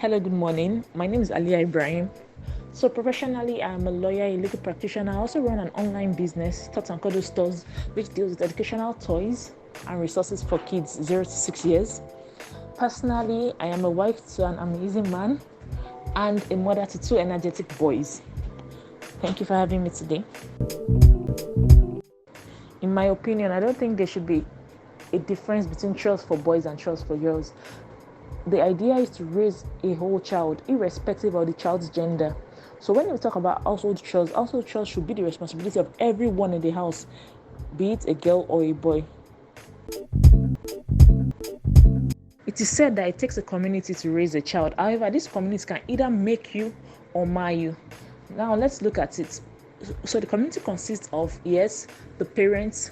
Hello, good morning. My name is Aliyah Ibrahim. So professionally, I'm a lawyer, a legal practitioner. I also run an online business, Tots and Cuddle Stores, which deals with educational toys and resources for kids 0 to 6 years. Personally, I am a wife to an amazing man and a mother to two energetic boys. Thank you for having me today. In my opinion, I don't think there should be a difference between chores for boys and chores for girls. The idea is to raise a whole child, irrespective of the child's gender. So when we talk about household chores should be the responsibility of everyone in the house, be it a girl or a boy. It is said that it takes a community to raise a child. However, this community can either make you or mar you. Now let's look at it. So the community consists of, yes, the parents,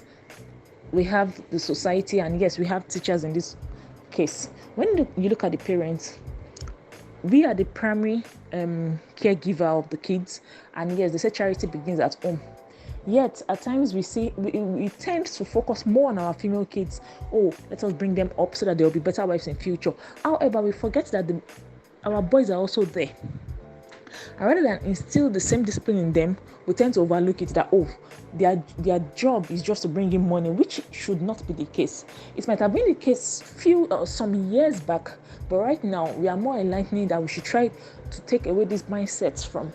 we have the society, and yes, we have teachers in this case. When you look at the parents, we are the primary caregiver of the kids, and yes, they say charity begins at home. Yet at times we tend to focus more on our female kids. Oh, let us bring them up so that they'll be better wives in future. However, we forget that our boys are also there. And rather than instill the same discipline in them, we tend to overlook it that their job is just to bring in money, which should not be the case. It might have been the case some years back, but right now we are more enlightening that we should try to take away these mindsets from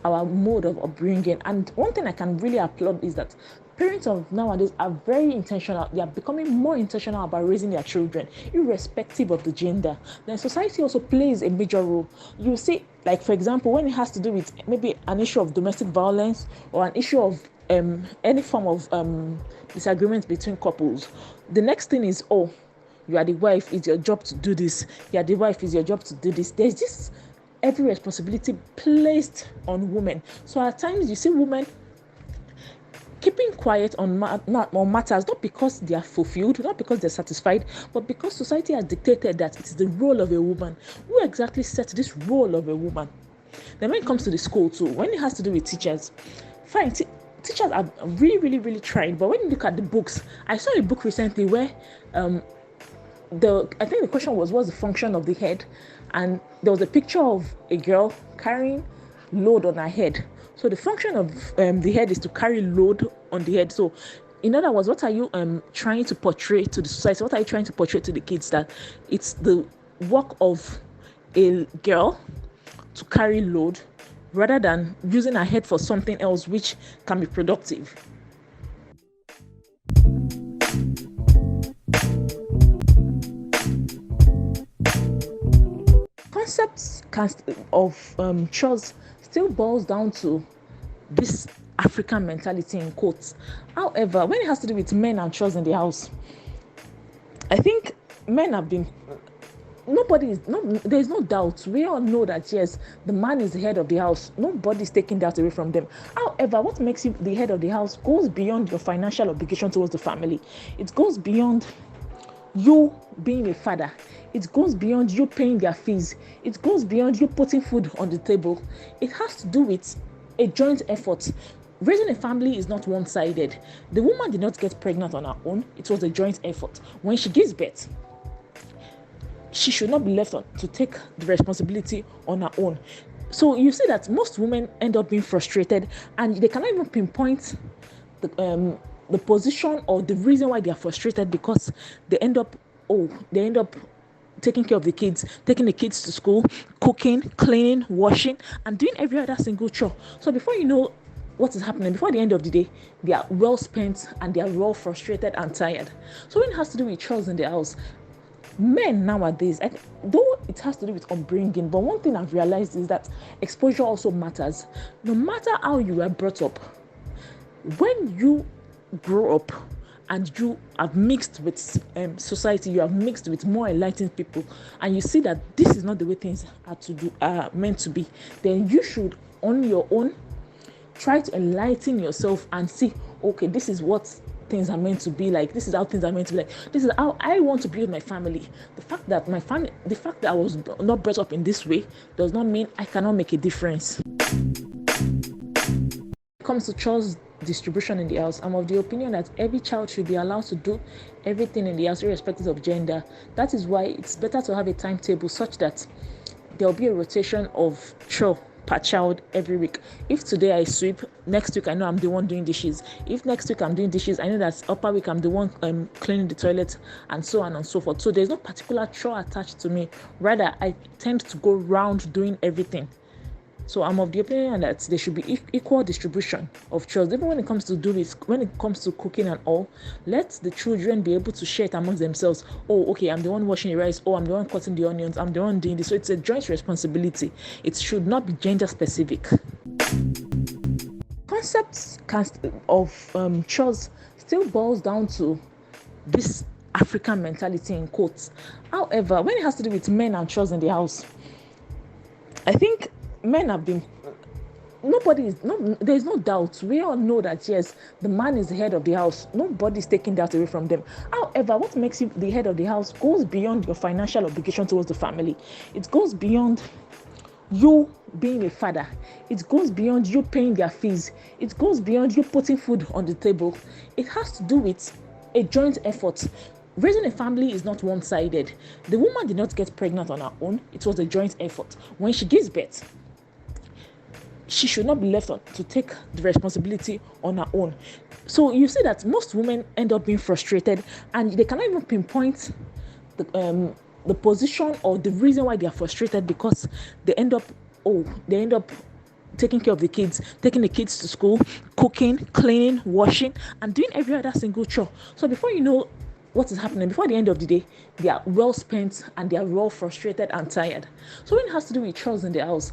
our mode of upbringing. And one thing I can really applaud is that parents of nowadays are very intentional. They are becoming more intentional about raising their children, irrespective of the gender. Then society also plays a major role. You see, like for example, when it has to do with maybe an issue of domestic violence or an issue of any form of disagreement between couples, the next thing is, oh, you are the wife, it's your job to do this. You are the wife, it's your job to do this. There's this every responsibility placed on women. So at times you see women keeping quiet on matters, not because they are fulfilled, not because they're satisfied, but because society has dictated that it is the role of a woman. Who exactly sets this role of a woman? Then when it comes to the school too, when it has to do with teachers, fine, teachers are really trying, but when you look at the books, I saw a book recently where I think the question was, what's the function of the head? And there was a picture of a girl carrying load on her head. So the function of the head is to carry load on the head. So in other words, what are you trying to portray to the society? What are you trying to portray to the kids? That it's the work of a girl to carry load rather than using her head for something else which can be productive. Concepts of chores still boils down to this African mentality in quotes. However, when it has to do with men and chores in the house, I think men have been there's no doubt. We all know that yes, the man is the head of the house. Nobody's taking that away from them. However, what makes you the head of the house goes beyond your financial obligation towards the family. It goes beyond you being a father. It goes beyond you paying their fees. It goes beyond you putting food on the table. It has to do with a joint effort. Raising a family is not one-sided. The woman did not get pregnant on her own. It was a joint effort. When she gives birth, she should not be left to take the responsibility on her own. So you see that most women end up being frustrated, and they cannot even pinpoint the position or the reason why they are frustrated, because they end up taking care of the kids, taking the kids to school, cooking, cleaning, washing, and doing every other single chore. So before you know what is happening, before the end of the day, they are well spent and they are well frustrated and tired. So when it has to do with chores in the house, men nowadays, though it has to do with upbringing, but one thing I've realized is that exposure also matters. No matter how you were brought up, when you grow up and you have mixed with society, you have mixed with more enlightened people, and you see that this is not the way things are meant to be, then you should on your own try to enlighten yourself and see, okay, this is what things are meant to be like. This is how things are meant to be like. This is how I want to build my family. The fact that I was not brought up in this way does not mean I cannot make a difference. When it comes to chores distribution in the house, I'm of the opinion that every child should be allowed to do everything in the house irrespective of gender. That is why it's better to have a timetable such that there'll be a rotation of chore per child every week. If today I sweep, next week I know I'm the one doing dishes. If next week I'm doing dishes, I know that upper week I'm the one cleaning the toilet, and so on and so forth. So there's no particular chore attached to me. Rather, I tend to go round doing everything. So I'm of the opinion that there should be equal distribution of chores. Even when it comes to cooking and all, let the children be able to share it amongst themselves. Oh, okay, I'm the one washing the rice. Oh, I'm the one cutting the onions. I'm the one doing this. So it's a joint responsibility. It should not be gender specific. Concepts of chores still boils down to this African mentality in quotes. However, when it has to do with men and chores in the house, I think men have been there's no doubt. We all know that yes, the man is the head of the house. Nobody's taking that away from them. However, what makes you the head of the house goes beyond your financial obligation towards the family. It goes beyond you being a father. It goes beyond you paying their fees. It goes beyond you putting food on the table. It has to do with a joint effort. Raising a family is not one-sided. The woman did not get pregnant on her own. It was a joint effort. When she gives birth, she should not be left to take the responsibility on her own. So you see that most women end up being frustrated, and they cannot even pinpoint the position or the reason why they are frustrated, because they end up taking care of the kids, taking the kids to school, cooking, cleaning, washing, and doing every other single chore. So before you know what is happening, before the end of the day, they are well spent and they are well frustrated and tired. So when it has to do with chores in the house,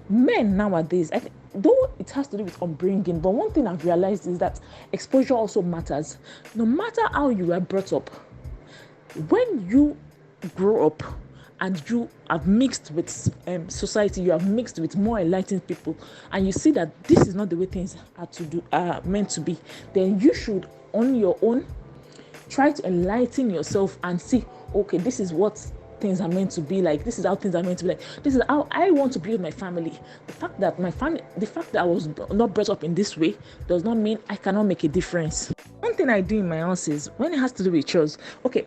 men nowadays, I think, though it has to do with upbringing, but one thing I've realized is that exposure also matters. No matter how you were brought up, when you grow up and you have mixed with society, you have mixed with more enlightened people, and you see that this is not the way things are meant to be, then you should on your own try to enlighten yourself and see, okay, this is what things are meant to be like. This is how things are meant to be like. This is how I want to be with my family. The fact that I was not brought up in this way does not mean I cannot make a difference. One thing I do in my house is when it has to do with chores. Okay,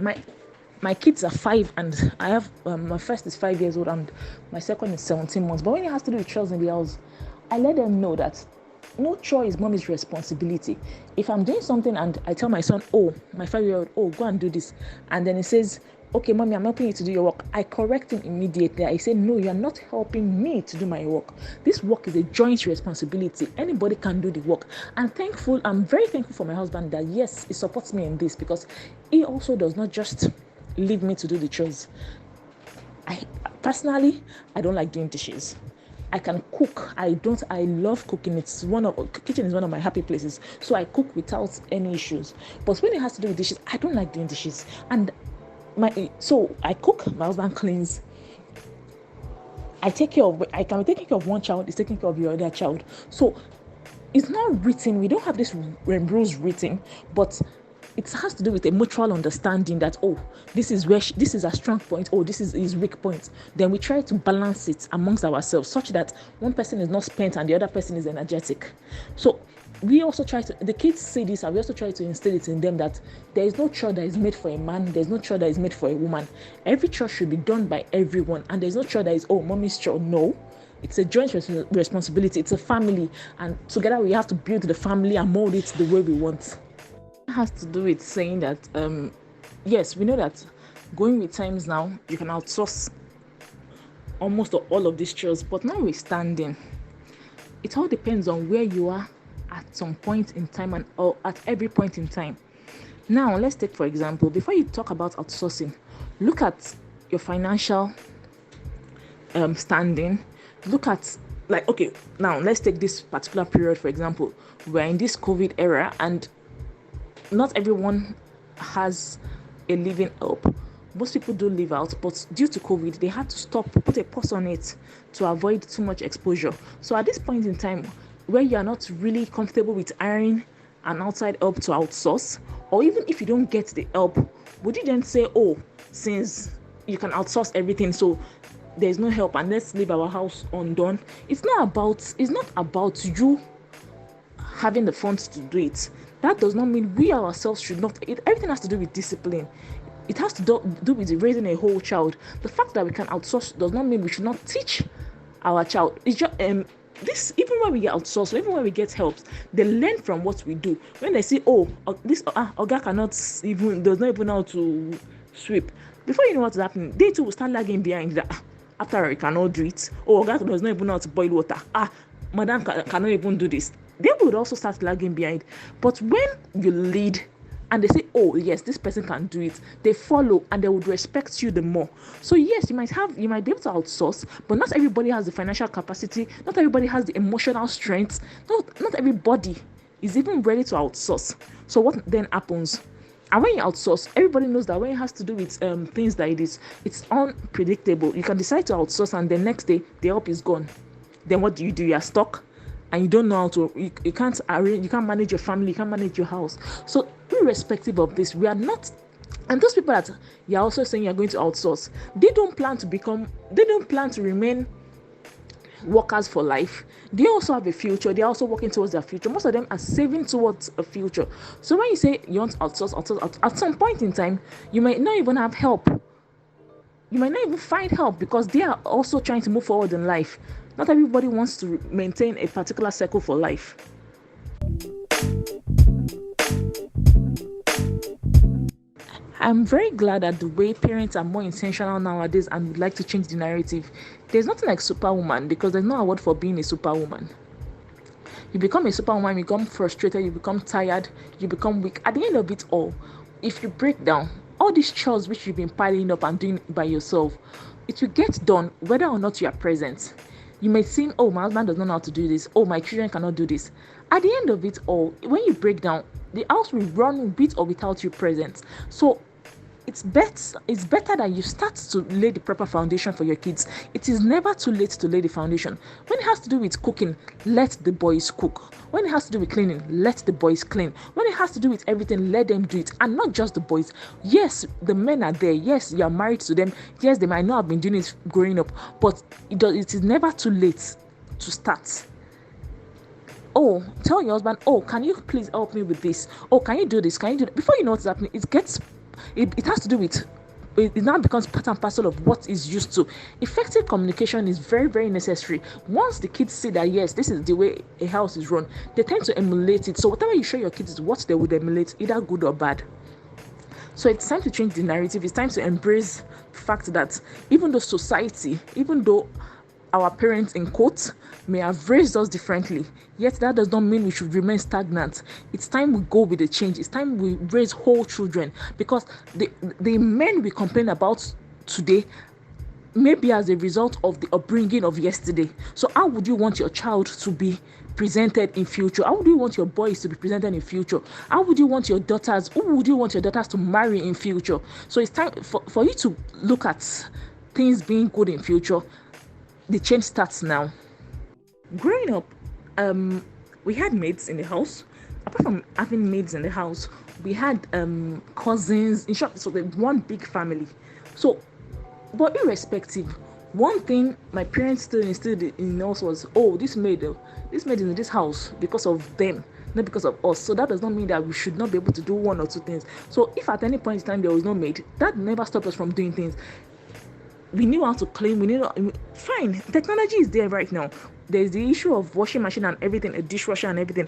my kids are 5, and I have my first is 5 years old and my second is 17 months. But when it has to do with chores in the house, I let them know that no chore is mommy's responsibility. If I'm doing something and I tell my son, my 5-year-old, go and do this, and then he says, okay, mommy, I'm helping you to do your work, I correct him immediately. I say, no, you're not helping me to do my work. This work is a joint responsibility. Anybody can do the work. I'm very thankful for my husband that, yes, he supports me in this, because he also does not just leave me to do the chores. I don't like doing dishes. I can cook. I love cooking. Kitchen is one of my happy places. So I cook without any issues. But when it has to do with dishes, I don't like doing dishes. And so I cook, my husband cleans. I can be taking care of one child, he's taking care of the other child. So it's not written. We don't have this rules written, but it has to do with a mutual understanding that, this is a strong point, this is his weak point. Then we try to balance it amongst ourselves such that one person is not spent and the other person is energetic. So we also the kids see this, and we also try to instill it in them that there is no chore that is made for a man, there's no chore that is made for a woman. Every chore should be done by everyone, and there's no chore that is, mommy's chore. No. It's a joint responsibility. It's a family, and together we have to build the family and mold it the way we want. Has to do with saying that yes, we know that going with times now, you can outsource almost all of these chores, but notwithstanding, it all depends on where you are at some point in time or at every point in time. Now let's take, for example, before you talk about outsourcing, look at your financial standing. Look at, now let's take this particular period, for example. We're in this COVID era, and not everyone has a living help. Most people do live out, but due to COVID, they had to put a pause on it to avoid too much exposure. So at this point in time, where you are not really comfortable with hiring an outside help to outsource, or even if you don't get the help, would you then say, since you can outsource everything, so there's no help and let's leave our house undone? It's not about you having the funds to do it. That does not mean we ourselves should not. Everything has to do with discipline. it has to do with raising a whole child. The fact that we can outsource does not mean we should not teach our child. It's just this, even when we get outsourced, even when we get help, they learn from what we do. When they see, this Oga does not even know how to sweep, before you know what's happening, they too will start lagging behind that. After I cannot do it, Oga does not even know how to boil water, madam cannot even do this, they would also start lagging behind. But when you lead and they say, oh yes, this person can do it, they follow and they would respect you the more. So yes, you might be able to outsource, but not everybody has the financial capacity, not everybody has the emotional strength, not everybody is even ready to outsource. So what then happens? And when you outsource, everybody knows that when it has to do with things like this, it's unpredictable. You can decide to outsource and the next day the help is gone. Then what do? You are stuck and you don't know how to, you can't arrange, you can't manage your family, you can't manage your house. So irrespective of this, we are not, and those people that you're also saying you're going to outsource, they don't plan to remain workers for life. They also have a future. They're also working towards their future. Most of them are saving towards a future. So when you say you want to outsource, at some point in time, you might not even have help. You might not even find help because they are also trying to move forward in life. Not everybody wants to maintain a particular circle for life. I'm very glad that the way parents are more intentional nowadays and would like to change the narrative. There's nothing like superwoman, because there's no award for being a superwoman. You become a superwoman, you become frustrated, you become tired, you become weak. At the end of it all, if you break down, all these chores which you've been piling up and doing by yourself, it will get done whether or not you are present. You may think, oh, my husband does not know how to do this, oh, my children cannot do this. At the end of it all, when you break down, the house will run with or without you present. So it's better that you start to lay the proper foundation for your kids. It is never too late to lay the foundation. When it has to do with cooking, let the boys cook. When it has to do with cleaning, let the boys clean. When it has to do with everything, let them do it. And not just the boys. Yes, the men are there. Yes, you are married to them. Yes, they might not have been doing it growing up. But it is never too late to start. Oh, tell your husband, oh, can you please help me with this? Oh, can you do this? Can you do that? Before you know what's happening, it has to do with, it now becomes part and parcel of what is used to. Effective communication is very, very necessary. Once the kids see that, yes, this is the way a house is run, they tend to emulate it. So whatever you show your kids is what they would emulate, either good or bad. So it's time to change the narrative. It's time to embrace the fact that even though our parents, in quotes, may have raised us differently, yet that does not mean we should remain stagnant. It's time we go with the change. It's time we raise whole children, because the men we complain about today maybe as a result of the upbringing of yesterday. So how would you want your child to be presented in future? How would you want your boys to be presented in future? How would you want your daughters? Who would you want your daughters to marry in future? So it's time for you to look at things being good in future. The change starts now. Growing up, we had maids in the house. Apart from having maids in the house, we had cousins. In short, so one big family. So, but irrespective, one thing my parents still instilled in us was, oh, this maid is in this house because of them, not because of us. So that does not mean that we should not be able to do one or two things. So if at any point in time there was no maid, that never stopped us from doing things. We knew how to clean. Fine, technology is there right now. There's the issue of washing machine and everything, a dishwasher and everything.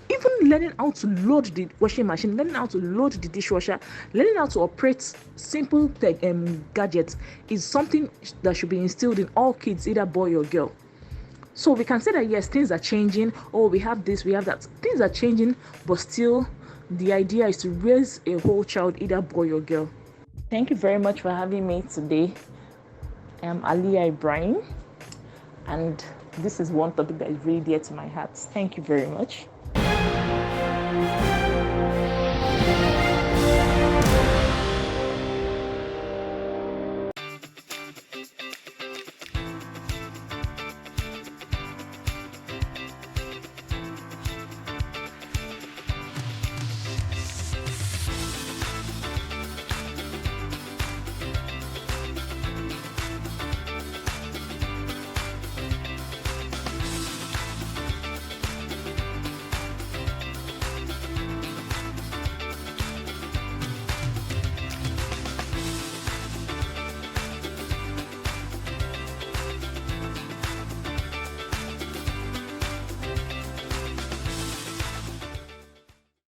Even learning how to load the washing machine, learning how to load the dishwasher, learning how to operate simple gadgets is something that should be instilled in all kids, either boy or girl. So we can say that yes, things are changing. Oh, we have this, we have that. Things are changing, but still, the idea is to raise a whole child, either boy or girl. Thank you very much for having me today. I'm Aliyah Ibrahim, and this is one topic that is really dear to my heart. Thank you very much.